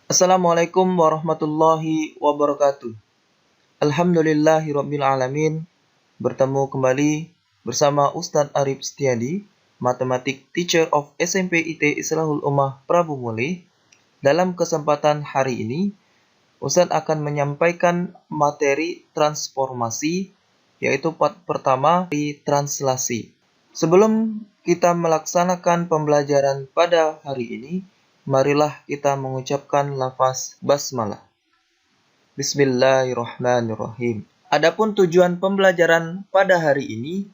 Assalamualaikum warahmatullahi wabarakatuh. Alhamdulillahirabbil alamin. Bertemu kembali bersama Ustadz Arif Setiadi, Matematik Teacher of SMP IT Islahul Ummah Prabu Muli. Dalam kesempatan hari ini, Ustadz akan menyampaikan materi transformasi, yaitu part pertama di translasi. Sebelum kita melaksanakan pembelajaran pada hari ini, marilah kita mengucapkan lafaz basmalah. Bismillahirrahmanirrahim. Adapun tujuan pembelajaran pada hari ini,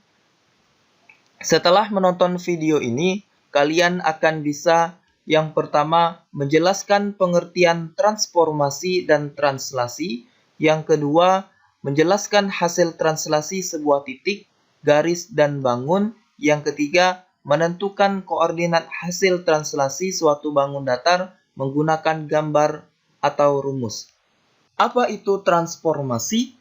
setelah menonton video ini, kalian akan bisa yang pertama menjelaskan pengertian transformasi dan translasi, yang kedua menjelaskan hasil translasi sebuah titik, garis, dan bangun, yang ketiga menentukan koordinat hasil translasi suatu bangun datar menggunakan gambar atau rumus. Apa itu transformasi?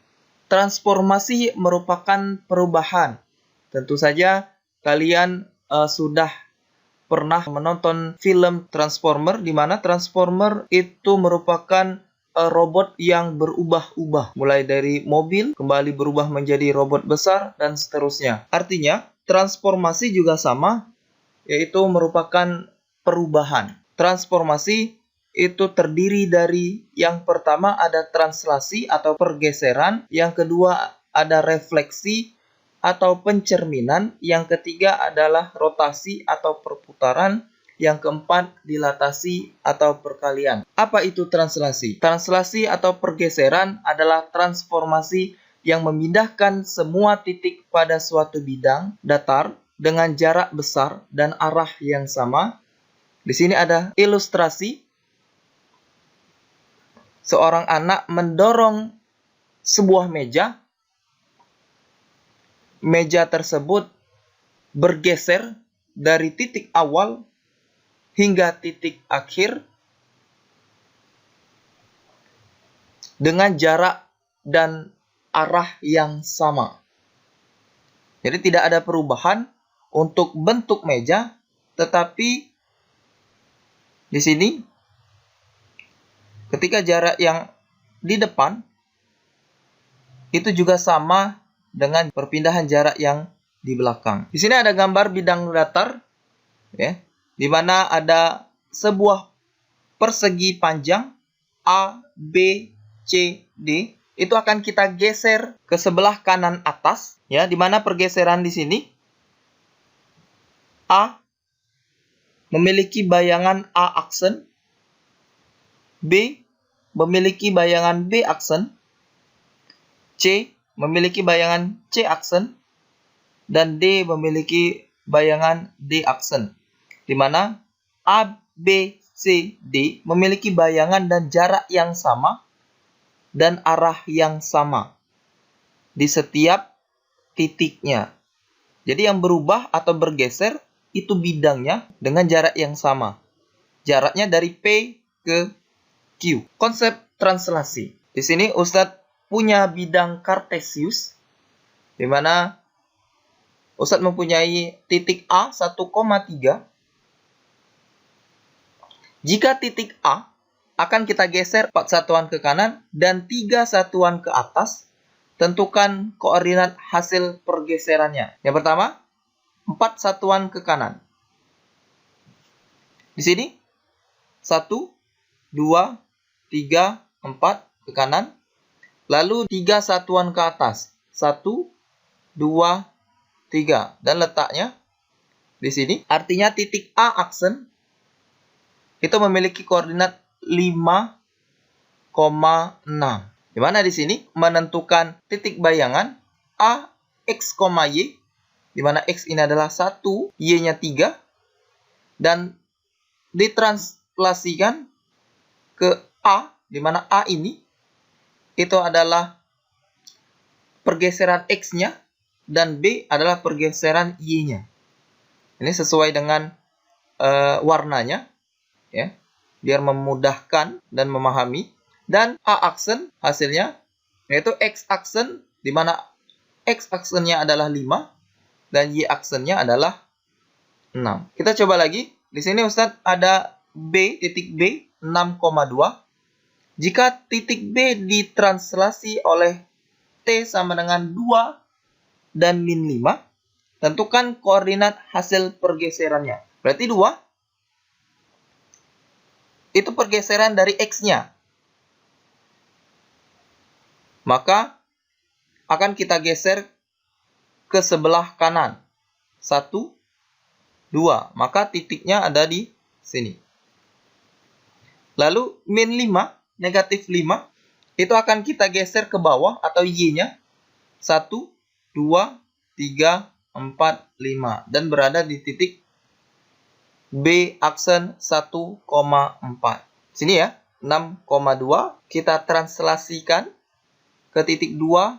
Transformasi merupakan perubahan. Tentu saja kalian sudah pernah menonton film Transformer, di mana Transformer itu merupakan robot yang berubah-ubah. Mulai dari mobil, kembali berubah menjadi robot besar, dan seterusnya. Artinya, transformasi juga sama, yaitu merupakan perubahan. Transformasi itu terdiri dari yang pertama ada translasi atau pergeseran, yang kedua ada refleksi atau pencerminan, yang ketiga adalah rotasi atau perputaran, yang keempat dilatasi atau perkalian. Apa itu translasi? Translasi atau pergeseran adalah transformasi yang memindahkan semua titik pada suatu bidang datar dengan jarak besar dan arah yang sama. Di sini ada ilustrasi. Seorang anak mendorong sebuah meja. Meja tersebut bergeser dari titik awal hingga titik akhir dengan jarak dan arah yang sama. Jadi tidak ada perubahan untuk bentuk meja, tetapi di sini ketika jarak yang di depan itu juga sama dengan perpindahan jarak yang di belakang. Di sini ada gambar bidang datar, ya, di mana ada sebuah persegi panjang A, B, C, D. Itu akan kita geser ke sebelah kanan atas, ya, di mana pergeseran di sini A memiliki bayangan A aksen, B memiliki bayangan B aksen, C memiliki bayangan C aksen, dan D memiliki bayangan D aksen, di mana A, B, C, D memiliki bayangan dan jarak yang sama dan arah yang sama di setiap titiknya. Jadi yang berubah atau bergeser itu bidangnya dengan jarak yang sama. Jaraknya dari P ke Q. Konsep translasi. Di sini Ustadz punya bidang kartesius, di mana Ustadz mempunyai titik A 1,3. Jika titik A akan kita geser 4 satuan ke kanan dan 3 satuan ke atas, tentukan koordinat hasil pergeserannya. Yang pertama, 4 satuan ke kanan. Di sini 1, 2, 3, 4 ke kanan. Lalu 3 satuan ke atas. 1, 2, 3. Dan letaknya di sini. Artinya titik A aksen itu memiliki koordinat 5,6. Di mana di sini menentukan titik bayangan A, X, Y, di mana X ini adalah 1, Y-nya 3, dan ditranslasikan ke A, di mana A ini itu adalah pergeseran X-nya, dan B adalah pergeseran Y-nya. Ini sesuai dengan warnanya, ya, biar memudahkan dan memahami. Dan A aksen hasilnya yaitu X aksen, di mana X aksennya adalah 5 dan Y aksennya adalah 6. Kita coba lagi. Di sini Ustadz ada B, titik B, 6,2. Jika titik B ditranslasi oleh T sama dengan 2 dan min 5, tentukan koordinat hasil pergeserannya. Berarti 2 itu pergeseran dari X-nya. Maka akan kita geser ke sebelah kanan. 1, 2. Maka titiknya ada di sini. Lalu min 5, negatif 5, itu akan kita geser ke bawah atau Y-nya. 1, 2, 3, 4, 5. Dan berada di titik B aksen 1,4. Sini ya, 6,2. Kita translasikan ke titik 2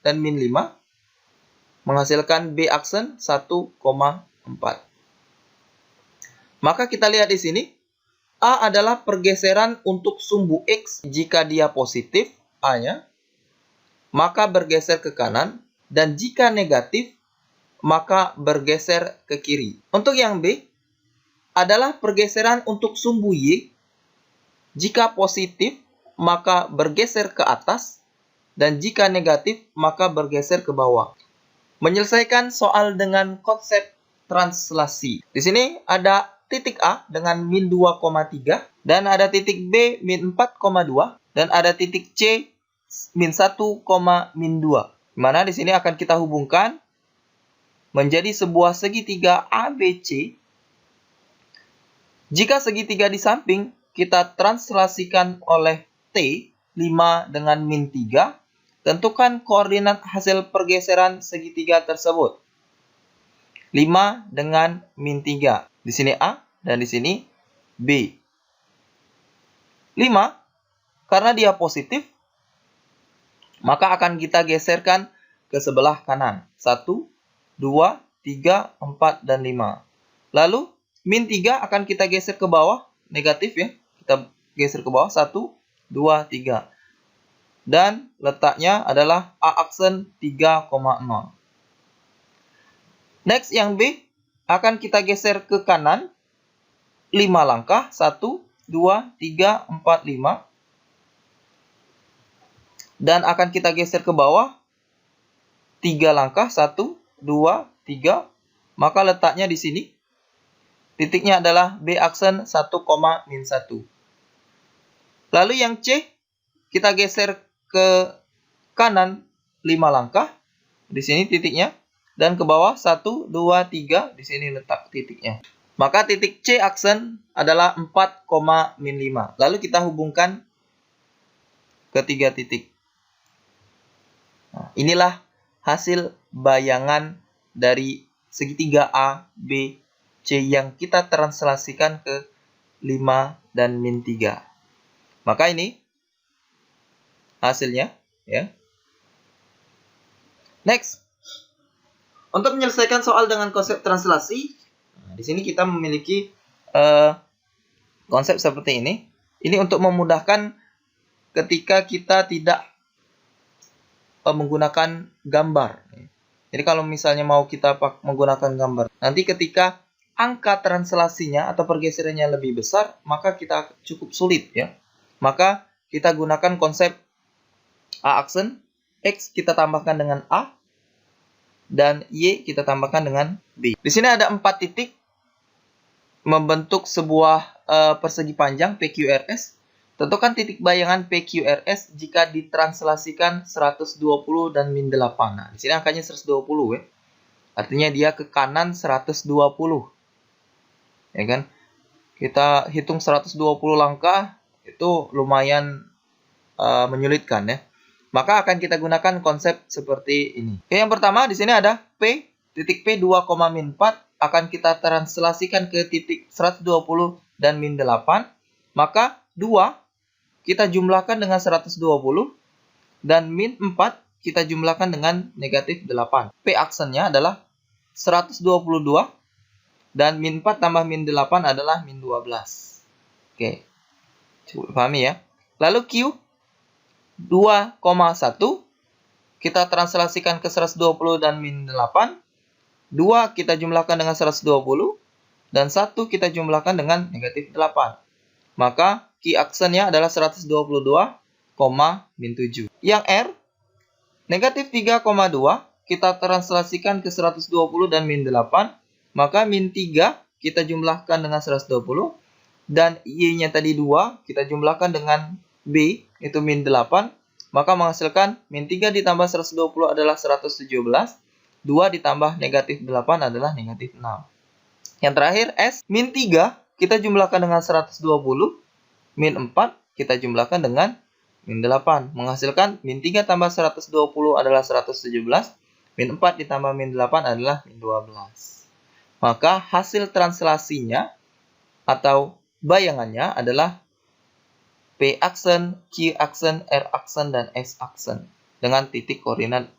dan min 5. Menghasilkan B aksen 1,4. Maka kita lihat di sini. A adalah pergeseran untuk sumbu X jika dia positif, A-nya. Maka bergeser ke kanan. Dan jika negatif, maka bergeser ke kiri. Untuk yang B adalah pergeseran untuk sumbu Y. Jika positif, maka bergeser ke atas. Dan jika negatif, maka bergeser ke bawah. Menyelesaikan soal dengan konsep translasi. Di sini ada titik A dengan min 2,3. Dan ada titik B min 4,2. Dan ada titik C min 1, min 2. Dimana di sini akan kita hubungkan menjadi sebuah segitiga ABC. Jika segitiga di samping kita translasikan oleh T, 5 dengan min 3, tentukan koordinat hasil pergeseran segitiga tersebut. 5 dengan min 3. Di sini A dan di sini B. 5, karena dia positif, maka akan kita geserkan ke sebelah kanan. 1, 2, 3, 4, dan 5. Lalu, min 3 akan kita geser ke bawah, negatif ya. Kita geser ke bawah, 1, 2, 3. Dan letaknya adalah A aksen 3,0. Next, yang B akan kita geser ke kanan, 5 langkah, 1, 2, 3, 4, 5. Dan akan kita geser ke bawah, 3 langkah, 1, 2, 3. Maka letaknya di sini. Titiknya adalah B aksen 1, min 1. Lalu yang C, kita geser ke kanan 5 langkah. Di sini titiknya. Dan ke bawah 1, 2, 3. Di sini letak titiknya. Maka titik C aksen adalah 4, min 5. Lalu kita hubungkan ketiga titik. Nah, inilah hasil bayangan dari segitiga A, B, C yang kita translasikan ke 5 dan min 3. Maka ini hasilnya ya. Next. Untuk menyelesaikan soal dengan konsep translasi, di sini kita memiliki konsep seperti ini. Ini untuk memudahkan ketika kita tidak menggunakan gambar. Jadi kalau misalnya mau kita menggunakan gambar, nanti ketika angka translasinya atau pergeserannya lebih besar, maka kita cukup sulit ya. Maka kita gunakan konsep A aksen, X kita tambahkan dengan A, dan Y kita tambahkan dengan B. Di sini ada 4 titik membentuk sebuah persegi panjang PQRS. Tentukan titik bayangan PQRS jika ditranslasikan 120 dan min 8. Nah, di sini angkanya 120 ya. Artinya dia ke kanan 120. Ya kan? Kita hitung 120 langkah itu lumayan menyulitkan ya. Maka akan kita gunakan konsep seperti ini. Oke, yang pertama di sini ada P, titik P 2, min 4 akan kita translasikan ke titik 120 dan min 8. Maka 2 kita jumlahkan dengan 120 dan min 4 kita jumlahkan dengan negatif 8. P aksennya adalah 122 dan min 4 tambah min 8 adalah min 12. Oke. Coba pahami ya. Lalu Q 2,1 kita translasikan ke 120 dan min 8. 2 kita jumlahkan dengan 120 dan 1 kita jumlahkan dengan negatif 8. Maka Q aksennya adalah 122, min 7. Yang R, negatif 3,2 kita translasikan ke 120 dan min 8. Maka min 3 kita jumlahkan dengan 120. Dan Y-nya tadi 2 kita jumlahkan dengan B, itu min 8. Maka menghasilkan min 3 ditambah 120 adalah 117. 2 ditambah negatif 8 adalah negatif 6. Yang terakhir S, min 3 kita jumlahkan dengan 120. Min 4 kita jumlahkan dengan min 8. Menghasilkan min 3 tambah 120 adalah 117. Min 4 ditambah min 8 adalah min 12. Maka hasil translasinya atau bayangannya adalah P aksen, Q aksen, R aksen, dan S aksen. Dengan titik koordinat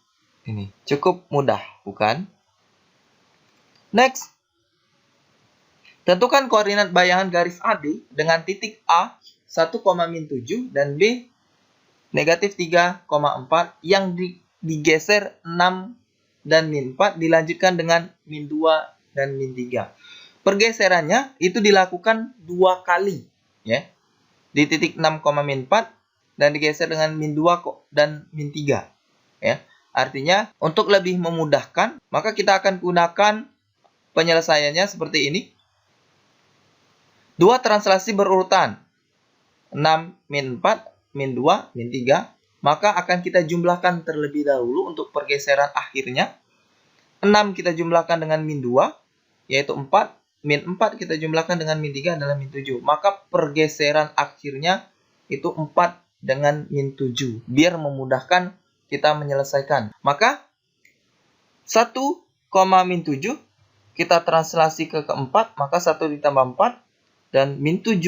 ini. Cukup mudah, bukan? Next. Tentukan koordinat bayangan garis AD dengan titik A 1, min 7 dan B negatif 3,4 yang digeser 6 dan min 4 dilanjutkan dengan min 2 dan min 3. Pergeserannya itu dilakukan 2 kali, ya. Di titik 6, min 4 dan digeser dengan min 2 dan min 3, ya. Artinya untuk lebih memudahkan, maka kita akan gunakan penyelesaiannya seperti ini. 2 translasi berurutan. 6 min 4, min 2, min 3. Maka akan kita jumlahkan terlebih dahulu untuk pergeseran akhirnya. 6 kita jumlahkan dengan min 2, yaitu 4. Min 4 kita jumlahkan dengan min 3 adalah min 7. Maka pergeseran akhirnya itu 4 dengan min 7. Biar memudahkan kita menyelesaikan. Maka 1, min 7 kita translasi ke keempat. Maka 1 ditambah 4 dan min 7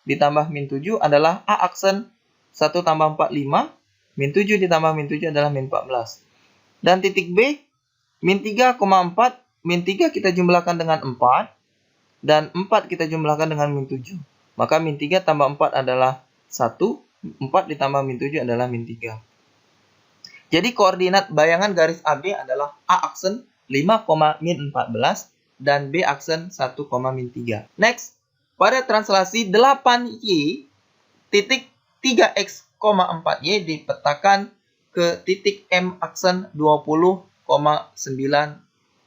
ditambah min 7 adalah A aksen 1 tambah 4, 5. Min 7 ditambah min 7 adalah min 14. Dan titik B, min 3,4. Min 3 kita jumlahkan dengan 4. Dan 4 kita jumlahkan dengan min 7. Maka min 3 tambah 4 adalah 1. 4 ditambah min 7 adalah min 3. Jadi koordinat bayangan garis AB adalah A aksen 5, min 14. Dan B aksen 1, min 3. Next. Pada translasi 8Y, titik 3X, 4Y dipetakan ke titik M aksen 20,9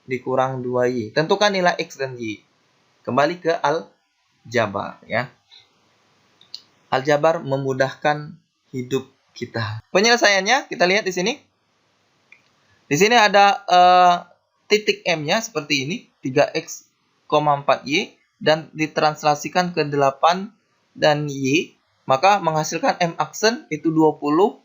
dikurang 2Y. Tentukan nilai X dan Y. Kembali ke aljabar, ya. Aljabar memudahkan hidup kita. Penyelesaiannya kita lihat di sini. Di sini ada titik M-nya seperti ini, 3X, 4Y. Dan ditranslasikan ke 8 dan Y, maka menghasilkan M aksen itu 20,9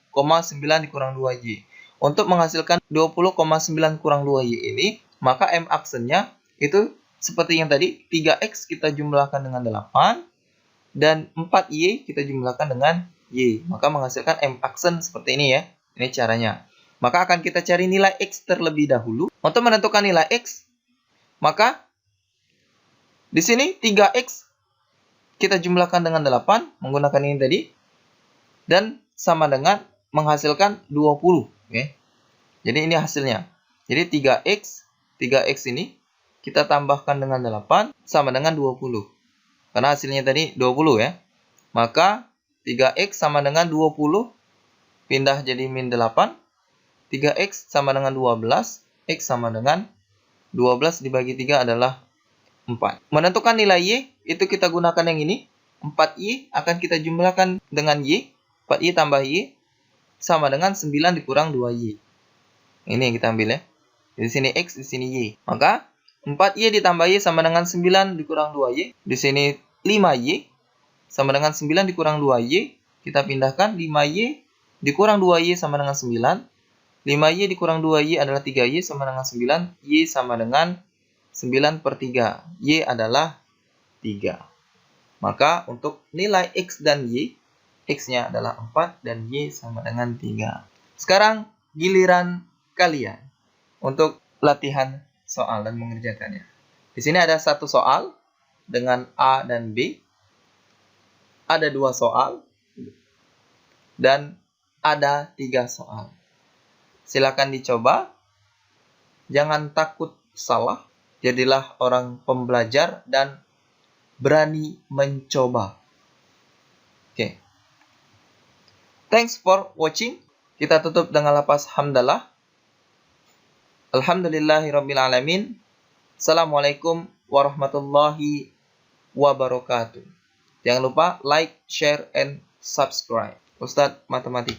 dikurang 2Y. Untuk menghasilkan 20,9 kurang 2Y ini, maka M aksennya itu seperti yang tadi, 3X kita jumlahkan dengan 8, dan 4Y kita jumlahkan dengan Y. Maka menghasilkan M aksen seperti ini, ya. Ini caranya. Maka akan kita cari nilai X terlebih dahulu. Untuk menentukan nilai X, maka di sini 3X kita jumlahkan dengan 8 menggunakan ini tadi dan sama dengan menghasilkan 20, oke. Jadi ini hasilnya. Jadi 3X ini kita tambahkan dengan 8 sama dengan 20. Karena hasilnya tadi 20, ya. Maka 3X sama dengan 20 pindah jadi min 8. 3X sama dengan 12, X sama dengan 12 dibagi 3 adalah 4. Menentukan nilai Y, itu kita gunakan yang ini. 4Y akan kita jumlahkan dengan Y. 4Y tambah Y sama dengan 9 dikurang 2Y. Ini yang kita ambil, ya. Di sini X, di sini Y. Maka 4Y ditambah Y sama dengan 9 dikurang 2Y. Di sini 5Y sama dengan 9 dikurang 2Y. Kita pindahkan 5Y dikurang 2Y sama dengan 9. 5Y dikurang 2Y adalah 3Y sama dengan 9. Y sama dengan 9/3. Y adalah 3. Maka untuk nilai X dan Y, X-nya adalah 4 dan Y sama dengan 3. Sekarang giliran kalian untuk latihan soal dan mengerjakannya. Di sini ada satu soal dengan A dan B. Ada 2 soal. Dan ada 3 soal. Silakan dicoba. Jangan takut salah. Jadilah orang pembelajar dan berani mencoba. Oke. Thanks for watching. Kita tutup dengan lafaz hamdalah. Alhamdulillahirrabbilalamin. Assalamualaikum warahmatullahi wabarakatuh. Jangan lupa like, share, and subscribe. Ustadz Matematika.